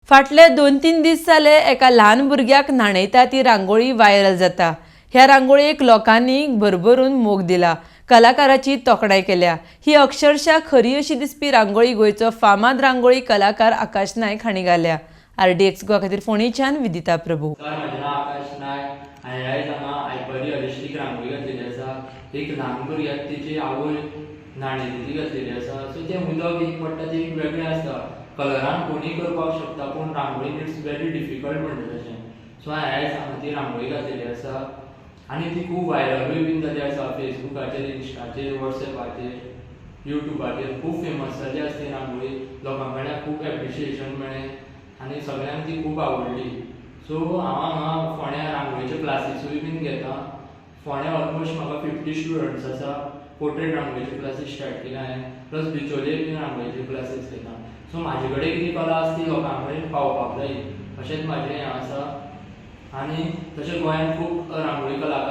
फाटले 2-3 दीस जाले एका ल्हान भुरग्याक न्हाणयता ती रांगोळी व्हायरल जाता। ह्या रांगोळयेक लोकांनी भरभरून मोग दिला, कलाकाराची तोखणाय केल्या। ही अक्षरशः खरी अशी दिसपी रांगोळी गोंयचो फामाद रांगोळी कलाकार आकाश नायक हांणी घाल्या। RDX गोवा खातीर फोंडेच्यान विदिता प्रभू। म्हजें नांव आकाश नायक आनी आयज हांगा आयपरी हॉलिस्टीक रांगोळी घातलेली आसा। एक ल्हान भुरग्याक तेची आवय न्हाणयली घातलेली आसा। सो तें उदक एक पडटा तें वेगळें आसता, कलरान कोणीय करपाक शकता, पूण रांगोळीन इट्स व्हेरी डिफिकल्ट म्हणटा तशें। सो हांवें आयज हांगा ती रांगोळी घातलेली आसा आनी ती खूब व्हायरलूय बीन जाली आसा। फेसबुकाचेर, इंस्टाचेर, वॉट्सॅपाचेर, युट्यूबाचेर खूब फेमस जाली आसा ती रांगोळी। लोकां कडल्यान खूब एप्रिशिएशन मेळ्ळें आनी सगळ्यांक ती खूब आवडली। सो हांव हांगा फोंड्या रांगोळीचे क्लासीसूय बीन घेता। फोंड्या ऑलमोस्ट म्हाका 50 स्टुडंट्स आसा। पोर्ट्रेट रांगोळीचे क्लासीस स्टार्ट केला हांवें, प्लस बिचोले बीन रांगोळीचे क्लासीस घेता। सो म्हाजे कडेन कितें कला आसा ती लोकां कडेन पावपाक जाय, अशेंच म्हाजें हें आसा। आनी तशें गोंयांत खूब रांगोळी कलाकार